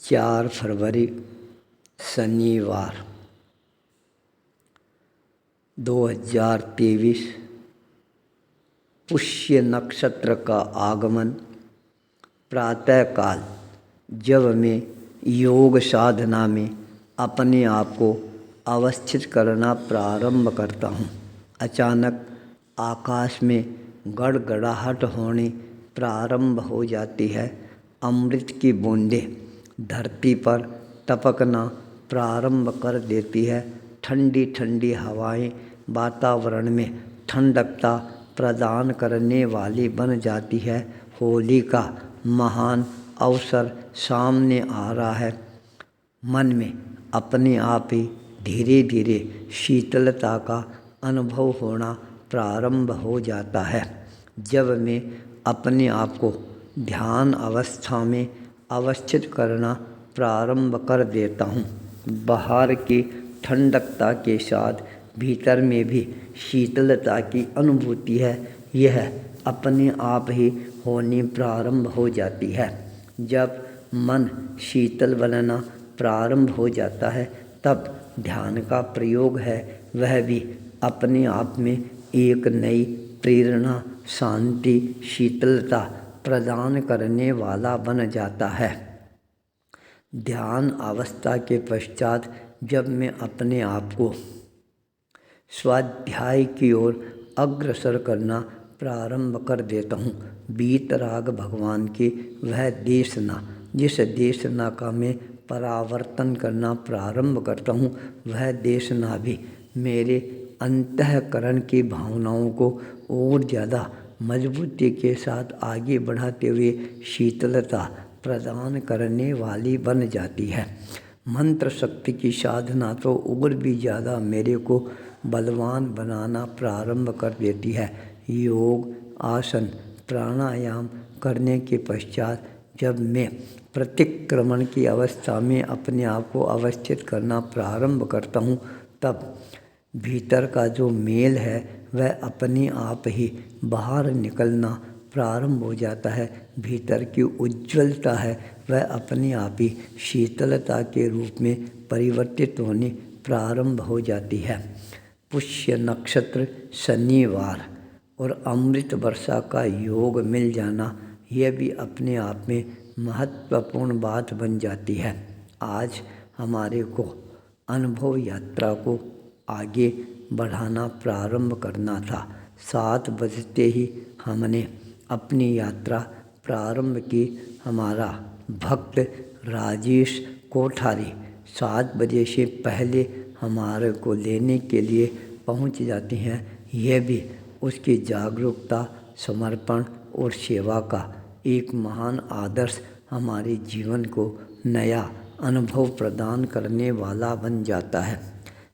4 फरवरी शनिवार 2023 पुष्य नक्षत्र का आगमन। प्रातःकाल जब मैं योग साधना में अपने आप को अवस्थित करना प्रारंभ करता हूँ, अचानक आकाश में गड़गड़ाहट होने प्रारंभ हो जाती है। अमृत की बूंदें धरती पर टपकना प्रारंभ कर देती है। ठंडी ठंडी हवाएं वातावरण में ठंडकता प्रदान करने वाली बन जाती है। होली का महान अवसर सामने आ रहा है। मन में अपने आप ही धीरे धीरे शीतलता का अनुभव होना प्रारंभ हो जाता है। जब मैं अपने आप को ध्यान अवस्था में अवस्थित करना प्रारंभ कर देता हूँ, बाहर की ठंडकता के साथ भीतर में भी शीतलता की अनुभूति है, यह अपने आप ही होनी प्रारंभ हो जाती है। जब मन शीतल बनना प्रारंभ हो जाता है, तब ध्यान का प्रयोग है वह भी अपने आप में एक नई प्रेरणा, शांति, शीतलता प्रदान करने वाला बन जाता है। ध्यान अवस्था के पश्चात जब मैं अपने आप को स्वाध्याय की ओर अग्रसर करना प्रारंभ कर देता हूँ, वीतराग भगवान की वह देशना, जिस देशना का मैं परावर्तन करना प्रारंभ करता हूँ, वह देशना भी मेरे अंतःकरण की भावनाओं को और ज़्यादा मजबूती के साथ आगे बढ़ाते हुए शीतलता प्रदान करने वाली बन जाती है। मंत्र शक्ति की साधना तो और भी ज़्यादा मेरे को बलवान बनाना प्रारंभ कर देती है। योग, आसन, प्राणायाम करने के पश्चात जब मैं प्रतिक्रमण की अवस्था में अपने आप को अवस्थित करना प्रारंभ करता हूँ, तब भीतर का जो मेल है वह अपने आप ही बाहर निकलना प्रारंभ हो जाता है। भीतर की उज्ज्वलता है वह अपने आप ही शीतलता के रूप में परिवर्तित होने प्रारंभ हो जाती है। पुष्य नक्षत्र शनिवार और अमृत वर्षा का योग मिल जाना, यह भी अपने आप में महत्वपूर्ण बात बन जाती है। आज हमारे को अनुभव यात्रा को आगे बढ़ाना प्रारंभ करना था। 7 बजते ही हमने अपनी यात्रा प्रारंभ की। हमारा भक्त राजेश कोठारी 7 बजे से पहले हमारे को लेने के लिए पहुंच जाते हैं। यह भी उसकी जागरूकता, समर्पण और सेवा का एक महान आदर्श हमारे जीवन को नया अनुभव प्रदान करने वाला बन जाता है।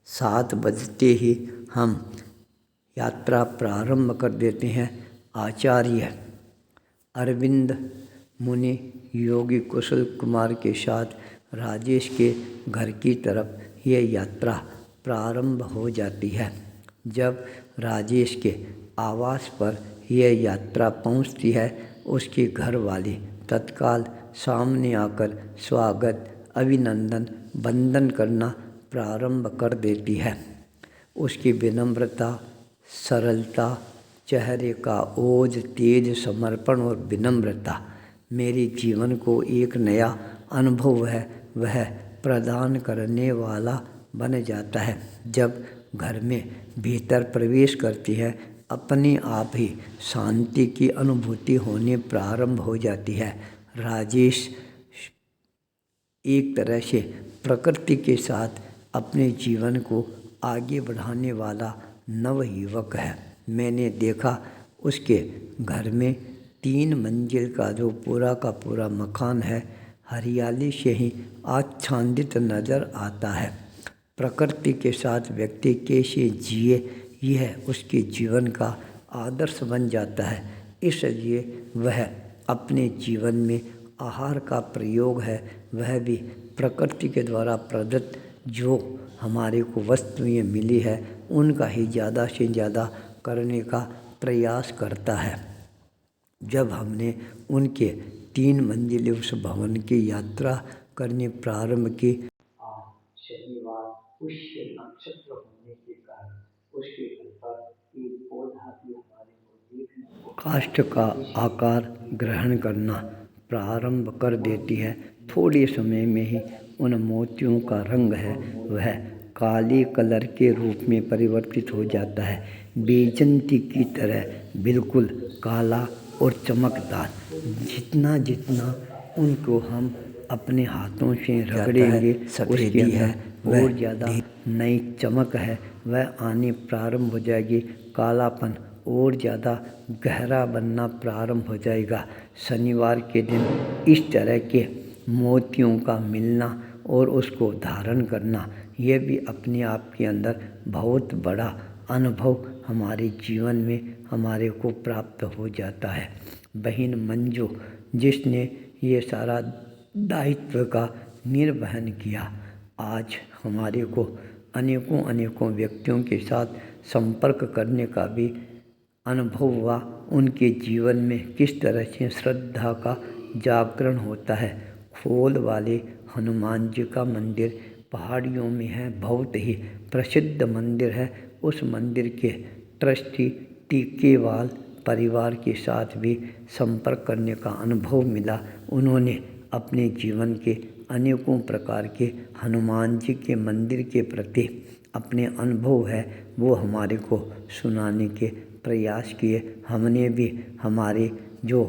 7 बजते ही हम यात्रा प्रारंभ कर देते हैं। आचार्य अरविंद मुनि योगी कुशल कुमार के साथ राजेश के घर की तरफ यह यात्रा प्रारंभ हो जाती है। जब राजेश के आवास पर यह यात्रा पहुंचती है, उसके घर वाले तत्काल सामने आकर स्वागत, अभिनंदन, वंदन करना प्रारंभ कर देती है। उसकी विनम्रता, सरलता, चेहरे का ओज, तेज, समर्पण और विनम्रता मेरे जीवन को एक नया अनुभव है वह प्रदान करने वाला बन जाता है। जब घर में भीतर प्रवेश करती है, अपने आप ही शांति की अनुभूति होने प्रारंभ हो जाती है। राजेश एक तरह से प्रकृति के साथ अपने जीवन को आगे बढ़ाने वाला नवयुवक है। मैंने देखा उसके घर में 3 मंजिल का जो पूरा का पूरा मकान है, हरियाली से ही आच्छादित नज़र आता है। प्रकृति के साथ व्यक्ति कैसे जिए, यह उसके जीवन का आदर्श बन जाता है। इसलिए वह अपने जीवन में आहार का प्रयोग है वह भी प्रकृति के द्वारा प्रदत्त जो हमारे को वस्तुएं मिली है उनका ही ज़्यादा से ज़्यादा करने का प्रयास करता है। जब हमने उनके 3 मंजिले उस भवन की यात्रा करने प्रारंभ किए। आज शनिवार पुष्य नक्षत्र होने के कारण उसके ऊपर एक पौधा भी हमारे को देखने को काष्ठ का आकार ग्रहण करना प्रारंभ कर देती है। थोड़े समय में ही उन मोतियों का रंग है वह काले कलर के रूप में परिवर्तित हो जाता है, बेजंती की तरह बिल्कुल काला और चमकदार। जितना जितना उनको हम अपने हाथों से रगड़ेंगे उसके अंदर और ज़्यादा नई चमक है वह आने प्रारंभ हो जाएगी। कालापन और ज़्यादा गहरा बनना प्रारंभ हो जाएगा। शनिवार के दिन इस तरह के मोतियों का मिलना और उसको धारण करना यह भी अपने आप के अंदर बहुत बड़ा अनुभव हमारे जीवन में हमारे को प्राप्त हो जाता है। बहन मंजू जिसने ये सारा दायित्व का निर्वहन किया, आज हमारे को अनेकों व्यक्तियों के साथ संपर्क करने का भी अनुभव हुआ। उनके जीवन में किस तरह से श्रद्धा का जागरण होता है। खोल वाले हनुमान जी का मंदिर पहाड़ियों में है, बहुत ही प्रसिद्ध मंदिर है। उस मंदिर के ट्रस्टी टीकेवाल परिवार के साथ भी संपर्क करने का अनुभव मिला। उन्होंने अपने जीवन के अनेकों प्रकार के हनुमान जी के मंदिर के प्रति अपने अनुभव है वो हमारे को सुनाने के प्रयास किए। हमने भी हमारे जो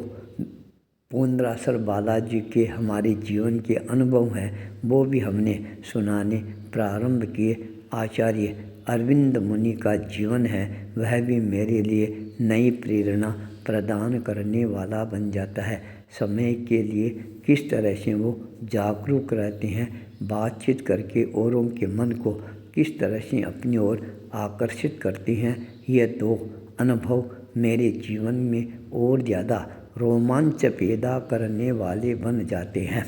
पुंडरासर बालाजी के हमारे जीवन के अनुभव हैं वो भी हमने सुनाने प्रारंभ किए। आचार्य अरविंद मुनि का जीवन है वह भी मेरे लिए नई प्रेरणा प्रदान करने वाला बन जाता है। समय के लिए किस तरह से वो जागरूक रहते हैं, बातचीत करके औरों के मन को किस तरह से अपनी ओर आकर्षित करते हैं। ये दो अनुभव मेरे जीवन में और ज़्यादा रोमांच पैदा करने वाले बन जाते हैं।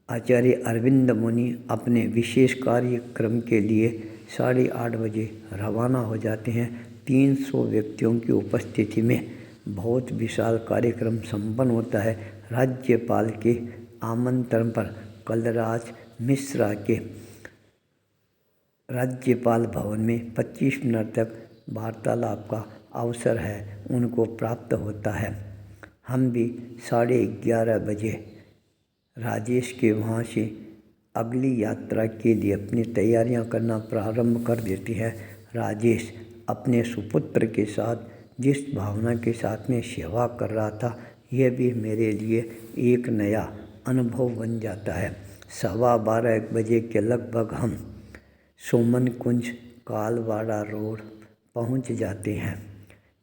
आचार्य अरविंद मुनि अपने विशेष कार्यक्रम के लिए 8:30 बजे रवाना हो जाते हैं। 300 व्यक्तियों की उपस्थिति में बहुत विशाल कार्यक्रम संपन्न होता है। राज्यपाल के आमंत्रण पर कलराज मिश्रा के राज्यपाल भवन में 25 मिनट तक वार्तालाप का अवसर है उनको प्राप्त होता है। हम भी 11:30 बजे राजेश के वहाँ से अगली यात्रा के लिए अपनी तैयारियां करना प्रारंभ कर देती है। राजेश अपने सुपुत्र के साथ जिस भावना के साथ में सेवा कर रहा था यह भी मेरे लिए एक नया अनुभव बन जाता है। 12:15 बजे के लगभग हम सोमन कुंज कालवाड़ा रोड पहुंच जाते हैं,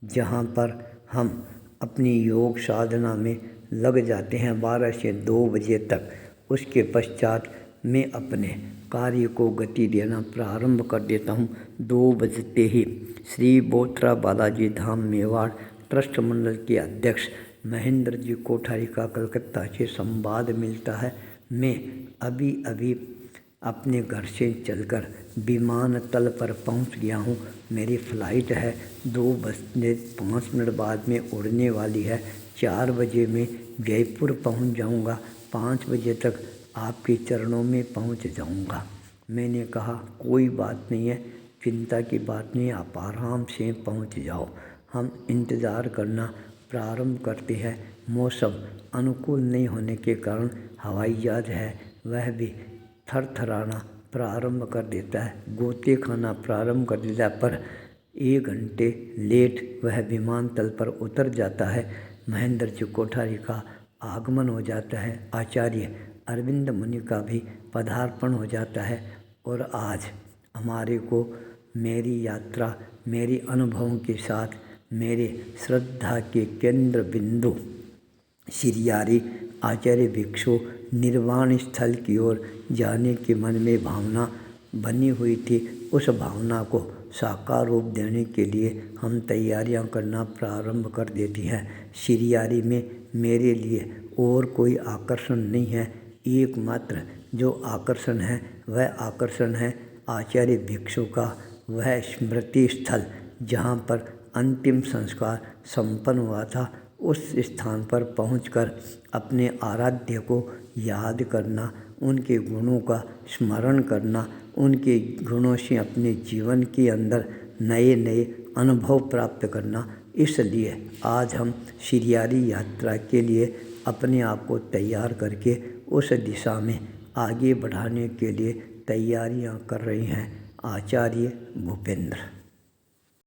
जहां पर हम अपनी योग साधना में लग जाते हैं 12 से 2 बजे तक। उसके पश्चात मैं अपने कार्य को गति देना प्रारंभ कर देता हूं। 2 बजते ही श्री बोथरा बालाजी धाम मेवाड़ ट्रस्ट मंडल के अध्यक्ष महेंद्र जी कोठारी का कलकत्ता से संवाद मिलता है। मैं अभी अपने घर से चलकर विमानतल पर पहुंच गया हूं। मेरी फ़्लाइट है 2:05 बाद में उड़ने वाली है। 4 बजे मैं जयपुर पहुंच जाऊंगा। 5 बजे तक आपके चरणों में पहुंच जाऊंगा। मैंने कहा कोई बात नहीं है, चिंता की बात नहीं, आप आराम से पहुंच जाओ। हम इंतज़ार करना प्रारंभ करते हैं। मौसम अनुकूल नहीं होने के कारण हवाई जहाज है वह भी थरथराना प्रारंभ कर देता है, गोते खाना प्रारंभ कर देता है, पर 1 घंटे लेट वह विमानतल पर उतर जाता है। महेंद्र जी कोठारी का आगमन हो जाता है। आचार्य अरविंद मुनि का भी पदार्पण हो जाता है और आज हमारे को मेरी यात्रा मेरी अनुभवों के साथ मेरे श्रद्धा के केंद्र बिंदु सिरियारी आचार्य भिक्षु निर्वाण स्थल की ओर जाने के मन में भावना बनी हुई थी। उस भावना को साकार रूप देने के लिए हम तैयारियां करना प्रारंभ कर देती हैं। सिरियारी में मेरे लिए और कोई आकर्षण नहीं है, एकमात्र जो आकर्षण है वह आकर्षण है आचार्य भिक्षु का वह स्मृति स्थल जहाँ पर अंतिम संस्कार संपन्न हुआ था। उस स्थान पर पहुंचकर अपने आराध्य को याद करना, उनके गुणों का स्मरण करना, उनके गुणों से अपने जीवन के अंदर नए नए अनुभव प्राप्त करना। इसलिए आज हम सिरियारी यात्रा के लिए अपने आप को तैयार करके उस दिशा में आगे बढ़ाने के लिए तैयारियां कर रहे हैं आचार्य भूपेंद्र।